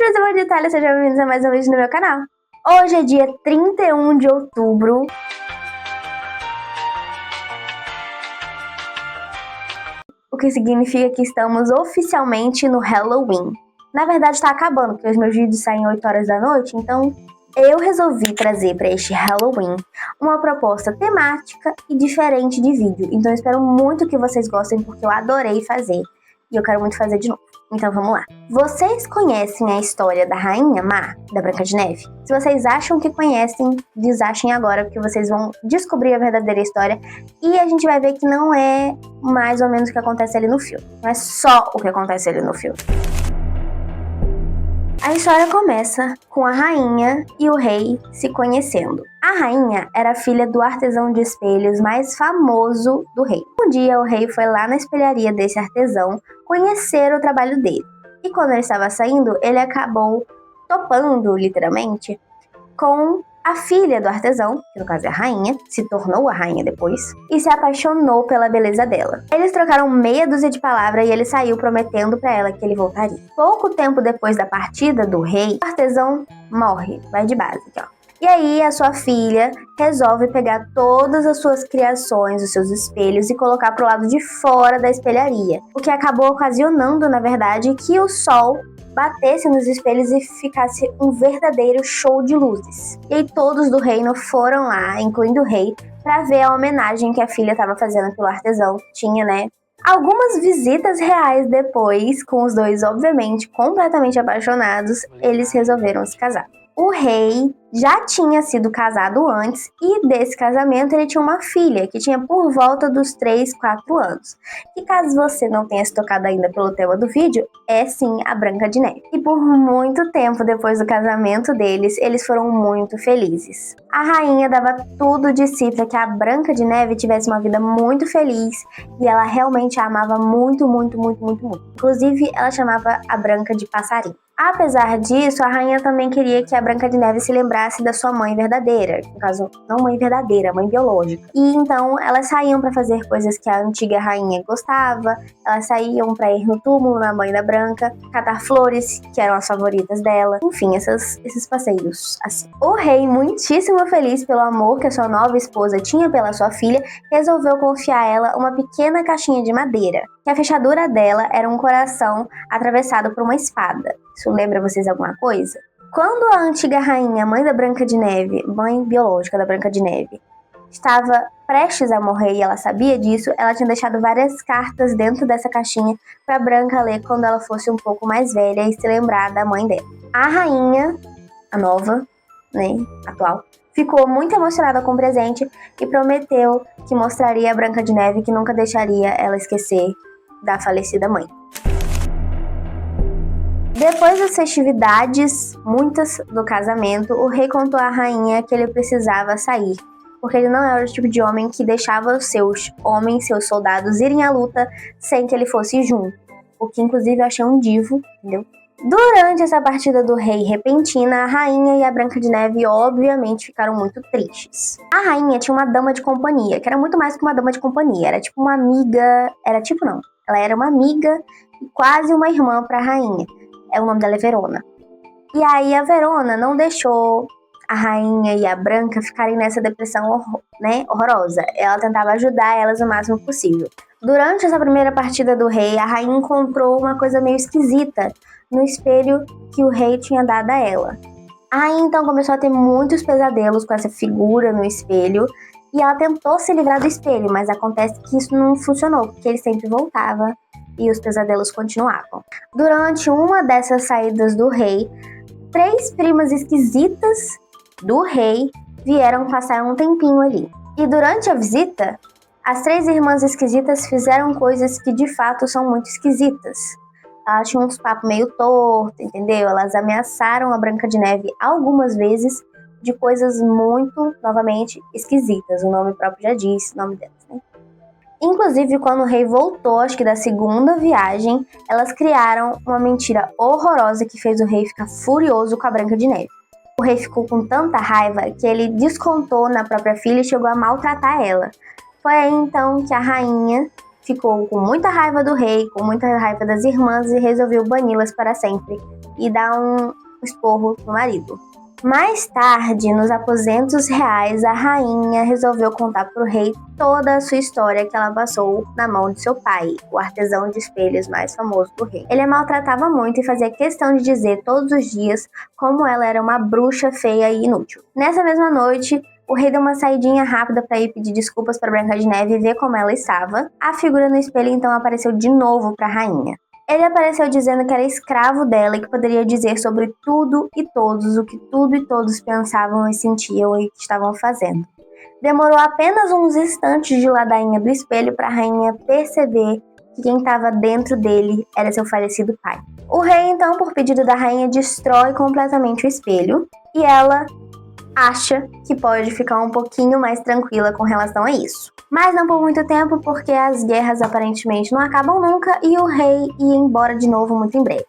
Princesa de Itália, sejam bem-vindos a mais um vídeo no meu canal. Hoje é dia 31 de outubro. O que significa que estamos oficialmente no Halloween. Na verdade tá acabando, porque os meus vídeos saem 8 horas da noite, então eu resolvi trazer para este Halloween uma proposta temática e diferente de vídeo. Então eu espero muito que vocês gostem, porque eu adorei fazer e eu quero muito fazer de novo. Então vamos lá. Vocês conhecem a história da Rainha Má, da Branca de Neve? Se vocês acham que conhecem, desachem agora, porque vocês vão descobrir a verdadeira história e a gente vai ver que não é mais ou menos o que acontece ali no filme. Não é só o que acontece ali no filme. A história começa com a rainha e o rei se conhecendo. A rainha era filha do artesão de espelhos mais famoso do rei. Um dia o rei foi lá na espelharia desse artesão conhecer o trabalho dele. E quando ele estava saindo, ele acabou topando, literalmente, com a filha do artesão, que no caso é a rainha, se tornou a rainha depois, e se apaixonou pela beleza dela. Eles trocaram meia dúzia de palavras e ele saiu prometendo pra ela que ele voltaria. Pouco tempo depois da partida do rei, o artesão morre, vai de base aqui, ó. E aí a sua filha resolve pegar todas as suas criações, os seus espelhos, e colocar pro lado de fora da espelharia, o que acabou ocasionando, na verdade, que o sol batesse nos espelhos e ficasse um verdadeiro show de luzes. E aí todos do reino foram lá, incluindo o rei, para ver a homenagem que a filha estava fazendo pelo artesão. Tinha, né, algumas visitas reais depois, com os dois, obviamente, completamente apaixonados, eles resolveram se casar. O rei já tinha sido casado antes e desse casamento ele tinha uma filha que tinha por volta dos 3, 4 anos. E caso você não tenha se tocado ainda pelo tema do vídeo, é sim a Branca de Neve. E por muito tempo depois do casamento deles, eles foram muito felizes. A rainha dava tudo de si para que a Branca de Neve tivesse uma vida muito feliz e ela realmente a amava muito, muito, muito, muito, muito. Inclusive, ela chamava a Branca de passarinho. Apesar disso, a rainha também queria que a Branca de Neve se lembrasse da sua mãe verdadeira. No caso, não mãe verdadeira, mãe biológica. E então, elas saíam para fazer coisas que a antiga rainha gostava. Elas saíam para ir no túmulo na mãe da Branca, catar flores, que eram as favoritas dela. Enfim, esses passeios assim. O rei, muitíssimo feliz pelo amor que a sua nova esposa tinha pela sua filha, resolveu confiar a ela uma pequena caixinha de madeira, que a fechadura dela era um coração atravessado por uma espada. Isso lembra vocês alguma coisa? Quando a antiga rainha, mãe da Branca de Neve, mãe biológica da Branca de Neve, estava prestes a morrer e ela sabia disso, ela tinha deixado várias cartas dentro dessa caixinha para Branca ler quando ela fosse um pouco mais velha e se lembrar da mãe dela. A rainha, a nova, né, atual, ficou muito emocionada com o presente e prometeu que mostraria a Branca de Neve, que nunca deixaria ela esquecer da falecida mãe. Depois das festividades, muitas do casamento, o rei contou à rainha que ele precisava sair, porque ele não era o tipo de homem que deixava os seus homens, seus soldados, irem à luta sem que ele fosse junto. O que inclusive eu achei um divo, entendeu? Durante essa partida do rei repentina, a rainha e a Branca de Neve obviamente ficaram muito tristes. A rainha tinha uma dama de companhia, que era muito mais que uma dama de companhia, era tipo uma amiga, ela era uma amiga e quase uma irmã para a rainha. O nome dela é Verona. E aí a Verona não deixou a rainha e a Branca ficarem nessa depressão horrorosa. Ela tentava ajudar elas o máximo possível. Durante essa primeira partida do rei, a rainha encontrou uma coisa meio esquisita no espelho que o rei tinha dado a ela. A rainha então começou a ter muitos pesadelos com essa figura no espelho e ela tentou se livrar do espelho, mas acontece que isso não funcionou, porque ele sempre voltava e os pesadelos continuavam. Durante uma dessas saídas do rei, 3 primas esquisitas do rei vieram passar um tempinho ali. E durante a visita, as 3 irmãs esquisitas fizeram coisas que de fato são muito esquisitas. Elas tinham uns papos meio torto, entendeu? Elas ameaçaram a Branca de Neve algumas vezes de coisas muito, novamente, esquisitas. O nome próprio já diz o nome delas, né? Inclusive, quando o rei voltou, acho que da segunda viagem, elas criaram uma mentira horrorosa que fez o rei ficar furioso com a Branca de Neve. O rei ficou com tanta raiva que ele descontou na própria filha e chegou a maltratar ela. Foi aí então que a rainha ficou com muita raiva do rei, com muita raiva das irmãs e resolveu bani-las para sempre e dá um esporro no marido. Mais tarde, nos aposentos reais, a rainha resolveu contar para o rei toda a sua história que ela passou na mão de seu pai, o artesão de espelhos mais famoso do rei. Ele a maltratava muito e fazia questão de dizer todos os dias como ela era uma bruxa feia e inútil. Nessa mesma noite, o rei deu uma saidinha rápida para ir pedir desculpas para Branca de Neve e ver como ela estava. A figura no espelho então apareceu de novo para a rainha. Ele apareceu dizendo que era escravo dela e que poderia dizer sobre tudo e todos o que tudo e todos pensavam e sentiam e estavam fazendo. Demorou apenas uns instantes de ladainha do espelho para a rainha perceber que quem estava dentro dele era seu falecido pai. O rei então, por pedido da rainha, destrói completamente o espelho e ela acha que pode ficar um pouquinho mais tranquila com relação a isso. Mas não por muito tempo, porque as guerras aparentemente não acabam nunca e o rei ia embora de novo muito em breve.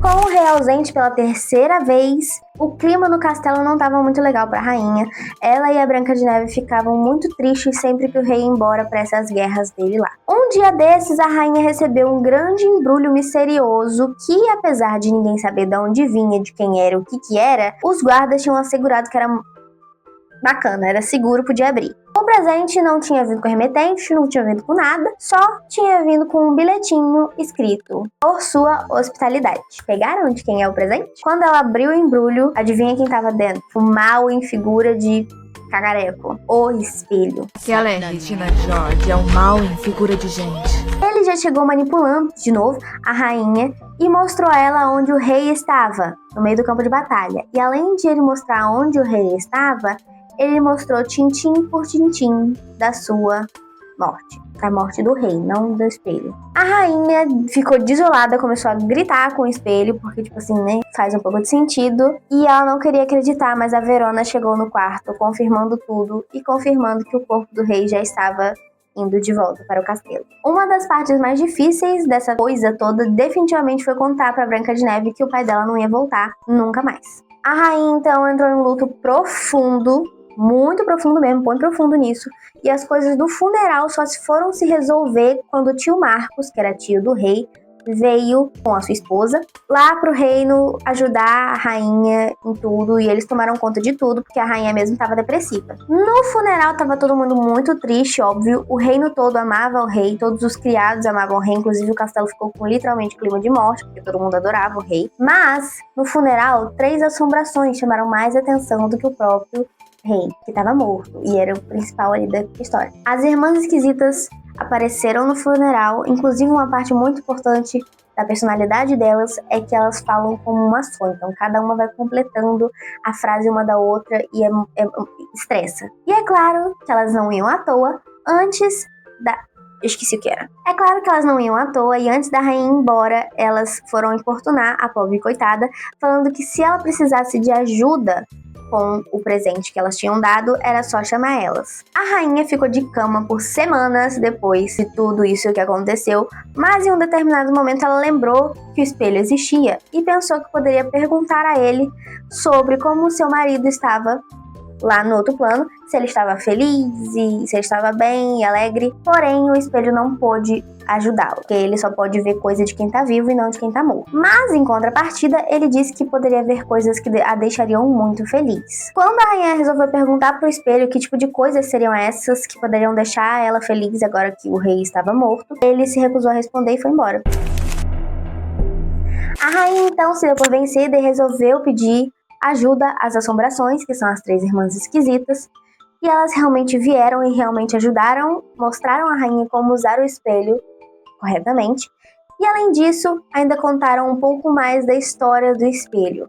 Com o rei ausente pela terceira vez, o clima no castelo não estava muito legal para a rainha. Ela e a Branca de Neve ficavam muito tristes sempre que o rei ia embora para essas guerras dele lá. Um dia desses, a rainha recebeu um grande embrulho misterioso que, apesar de ninguém saber de onde vinha, de quem era, o que era, os guardas tinham assegurado que era bacana, era seguro, podia abrir. O presente não tinha vindo com remetente, não tinha vindo com nada, só tinha vindo com um bilhetinho escrito: por sua hospitalidade. Pegaram de quem é o presente? Quando ela abriu o embrulho, adivinha quem tava dentro? O mal em figura de cagareco, o espelho. Aquela é Regina George, é o mal em figura de gente. Ele já chegou manipulando, de novo, a rainha e mostrou a ela onde o rei estava, no meio do campo de batalha. E além de ele mostrar onde o rei estava, ele mostrou tintim por tintim da sua morte. A morte do rei, não do espelho. A rainha ficou desolada, começou a gritar com o espelho, porque, tipo assim, né, faz um pouco de sentido. E ela não queria acreditar, mas a Verona chegou no quarto, confirmando tudo e confirmando que o corpo do rei já estava indo de volta para o castelo. Uma das partes mais difíceis dessa coisa toda definitivamente foi contar para Branca de Neve que o pai dela não ia voltar nunca mais. A rainha então entrou em luto profundo, muito profundo mesmo, põe profundo nisso, e as coisas do funeral só foram se resolver quando o tio Marcos, que era tio do rei, veio com a sua esposa lá pro reino ajudar a rainha em tudo, e eles tomaram conta de tudo, porque a rainha mesmo estava depressiva. No funeral tava todo mundo muito triste, óbvio, o reino todo amava o rei, todos os criados amavam o rei, inclusive o castelo ficou com literalmente clima de morte, porque todo mundo adorava o rei. Mas, no funeral, 3 assombrações chamaram mais atenção do que o próprio rei, que estava morto, e era o principal ali da história. As irmãs esquisitas apareceram no funeral, inclusive uma parte muito importante da personalidade delas é que elas falam como uma só, então cada uma vai completando a frase uma da outra e estressa. E é claro que elas não iam à toa antes da... Eu esqueci o que era. É claro que elas não iam à toa e antes da rainha ir embora, elas foram importunar a pobre coitada, falando que se ela precisasse de ajuda com o presente que elas tinham dado, era só chamar elas. A rainha ficou de cama por semanas depois de tudo isso que aconteceu, mas em um determinado momento ela lembrou que o espelho existia e pensou que poderia perguntar a ele sobre como seu marido estava lá no outro plano, se ele estava feliz e se ele estava bem e alegre, porém o espelho não pôde ajudá-lo, porque ele só pode ver coisa de quem tá vivo e não de quem tá morto. Mas, em contrapartida, ele disse que poderia ver coisas que a deixariam muito feliz. Quando a rainha resolveu perguntar pro espelho que tipo de coisas seriam essas que poderiam deixar ela feliz agora que o rei estava morto, ele se recusou a responder e foi embora. A rainha então se deu por vencida e resolveu pedir ajuda às assombrações, que são as 3 irmãs esquisitas, e elas realmente vieram e realmente ajudaram, mostraram à rainha como usar o espelho corretamente, e além disso, ainda contaram um pouco mais da história do espelho,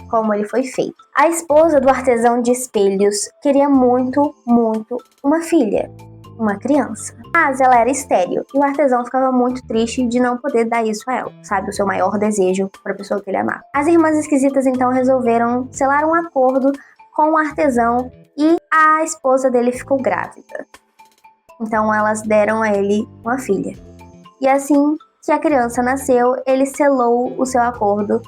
como ele foi feito. A esposa do artesão de espelhos queria muito, muito uma filha, uma criança. Mas ela era estéril e o artesão ficava muito triste de não poder dar isso a ela, sabe? O seu maior desejo para a pessoa que ele amava. As irmãs esquisitas então resolveram selar um acordo com o artesão e a esposa dele ficou grávida. Então elas deram a ele uma filha. E assim que a criança nasceu, ele selou o seu acordo,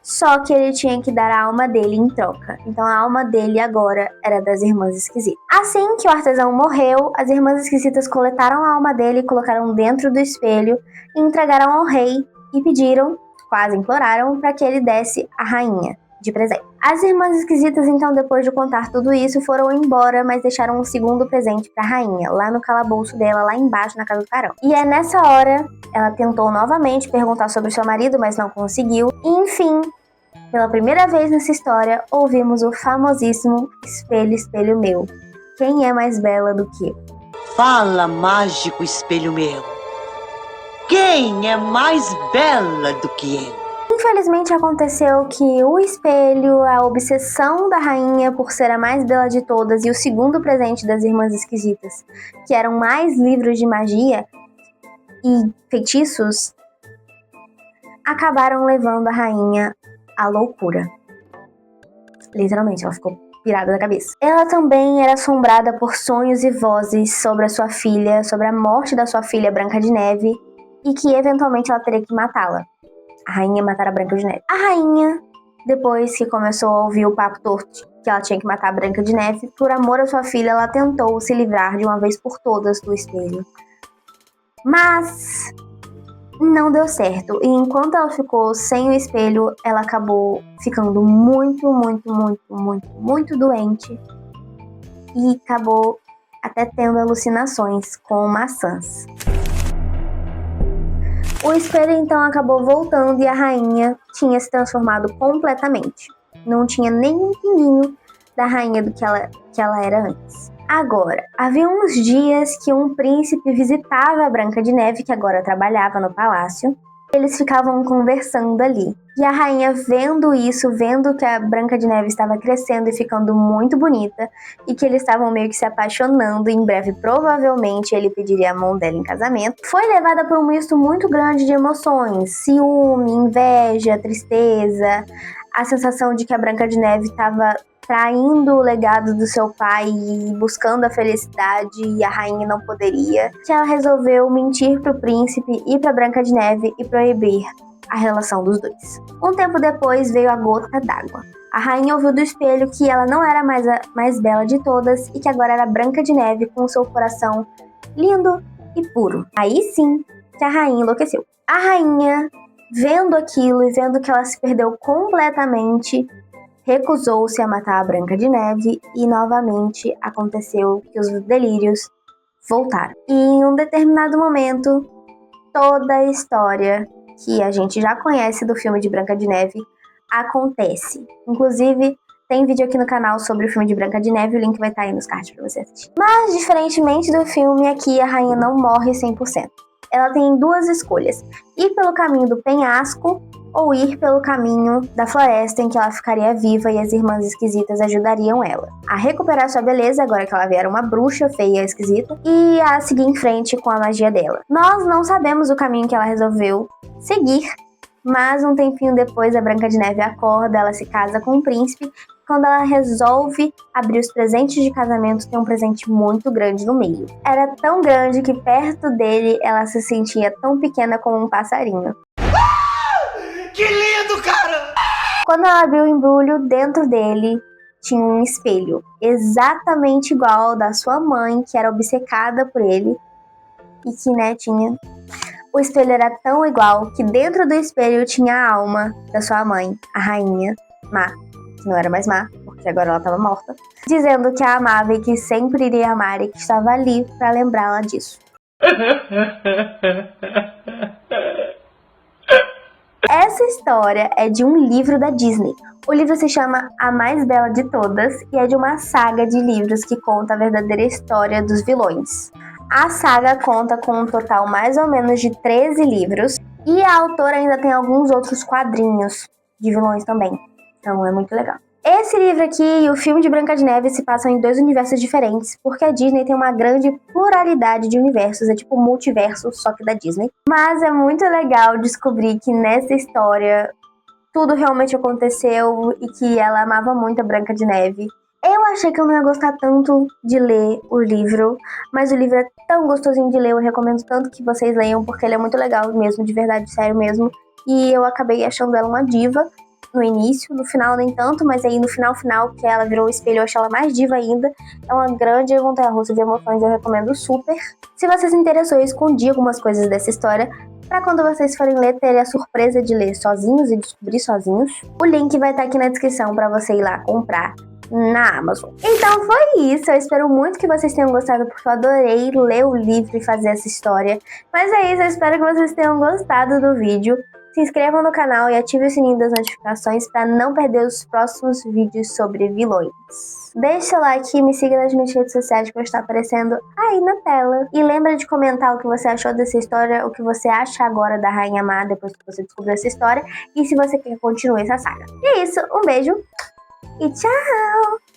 só que ele tinha que dar a alma dele em troca. Então a alma dele agora era das irmãs esquisitas. Assim que o artesão morreu, as irmãs esquisitas coletaram a alma dele, colocaram dentro do espelho e entregaram ao rei e pediram, quase imploraram, para que ele desse a rainha de presente. As irmãs esquisitas, então, depois de contar tudo isso, foram embora, mas deixaram um segundo presente para a rainha, lá no calabouço dela, lá embaixo na casa do Carão. E é nessa hora, ela tentou novamente perguntar sobre seu marido, mas não conseguiu. E, enfim, pela primeira vez nessa história, ouvimos o famosíssimo Espelho, Espelho Meu. Quem é mais bela do que eu? Fala, mágico espelho meu. Quem é mais bela do que eu? Infelizmente aconteceu que o espelho, a obsessão da rainha por ser a mais bela de todas e o segundo presente das irmãs esquisitas, que eram mais livros de magia e feitiços, acabaram levando a rainha à loucura. Literalmente, ela ficou pirada da cabeça. Ela também era assombrada por sonhos e vozes sobre a sua filha, sobre a morte da sua filha Branca de Neve e que eventualmente ela teria que matá-la. A rainha matar a Branca de Neve. A rainha, depois que começou a ouvir o papo torto que ela tinha que matar a Branca de Neve, por amor à sua filha, ela tentou se livrar de uma vez por todas do espelho. Mas não deu certo. E enquanto ela ficou sem o espelho, ela acabou ficando muito doente. E acabou até tendo alucinações com maçãs. O espelho então acabou voltando e a rainha tinha se transformado completamente. Não tinha nem um pinguinho da rainha do que ela era antes. Agora, havia uns dias que um príncipe visitava a Branca de Neve, que agora trabalhava no palácio. Eles ficavam conversando ali. E a rainha, vendo isso, vendo que a Branca de Neve estava crescendo e ficando muito bonita, e que eles estavam meio que se apaixonando, e em breve, provavelmente, ele pediria a mão dela em casamento, foi levada por um misto muito grande de emoções: ciúme, inveja, tristeza, a sensação de que a Branca de Neve estava traindo o legado do seu pai e buscando a felicidade, e a rainha não poderia, que ela resolveu mentir pro príncipe e pra Branca de Neve e proibir a relação dos dois. Um tempo depois veio a gota d'água. A rainha ouviu do espelho que ela não era mais a mais bela de todas e que agora era Branca de Neve com seu coração lindo e puro. Aí sim que a rainha enlouqueceu. A rainha, vendo aquilo e vendo que ela se perdeu completamente, recusou-se a matar a Branca de Neve e novamente aconteceu que os delírios voltaram. E em um determinado momento, toda a história que a gente já conhece do filme de Branca de Neve acontece. Inclusive, tem vídeo aqui no canal sobre o filme de Branca de Neve, o link vai estar aí nos cards pra você assistir. Mas, diferentemente do filme, aqui a rainha não morre 100%. Ela tem duas escolhas: ir pelo caminho do penhasco ou ir pelo caminho da floresta, em que ela ficaria viva e as irmãs esquisitas ajudariam ela a recuperar sua beleza, agora que ela era uma bruxa feia e esquisita, e a seguir em frente com a magia dela. Nós não sabemos o caminho que ela resolveu seguir, mas um tempinho depois a Branca de Neve acorda, ela se casa com um príncipe. Quando ela resolve abrir os presentes de casamento, tem um presente muito grande no meio. Era tão grande que perto dele ela se sentia tão pequena como um passarinho. Que lindo, cara! Quando ela abriu o embrulho, dentro dele tinha um espelho, exatamente igual ao da sua mãe, que era obcecada por ele, e que, tinha... O espelho era tão igual que dentro do espelho tinha a alma da sua mãe, a rainha má, que não era mais má, porque agora ela estava morta, dizendo que a amava e que sempre iria amar e que estava ali para lembrá-la disso. Essa história é de um livro da Disney. O livro se chama A Mais Bela de Todas e é de uma saga de livros que conta a verdadeira história dos vilões. A saga conta com um total mais ou menos de 13 livros e a autora ainda tem alguns outros quadrinhos de vilões também. Então é muito legal. Esse livro aqui e o filme de Branca de Neve se passam em 2 universos diferentes, porque a Disney tem uma grande pluralidade de universos, é tipo um multiverso, só que da Disney. Mas é muito legal descobrir que nessa história tudo realmente aconteceu e que ela amava muito a Branca de Neve. Eu achei que eu não ia gostar tanto de ler o livro, mas o livro é tão gostosinho de ler, eu recomendo tanto que vocês leiam, porque ele é muito legal mesmo, de verdade, sério mesmo. E eu acabei achando ela uma diva no início, no final nem tanto, mas aí no final, que ela virou o espelho, eu achei ela mais diva ainda. É uma grande montanha-russa de emoções, eu recomendo super. Se você se interessou, eu escondi algumas coisas dessa história, para quando vocês forem ler, terem a surpresa de ler sozinhos e descobrir sozinhos. O link vai estar aqui na descrição para você ir lá comprar na Amazon. Então foi isso, eu espero muito que vocês tenham gostado, porque eu adorei ler o livro e fazer essa história. Mas é isso, eu espero que vocês tenham gostado do vídeo. Se inscrevam no canal e ative o sininho das notificações para não perder os próximos vídeos sobre vilões. Deixe seu like e me siga nas minhas redes sociais que vai estar aparecendo aí na tela. E lembra de comentar o que você achou dessa história, o que você acha agora da Rainha Má depois que você descobriu essa história, e se você quer que continue essa saga. E é isso, um beijo e tchau!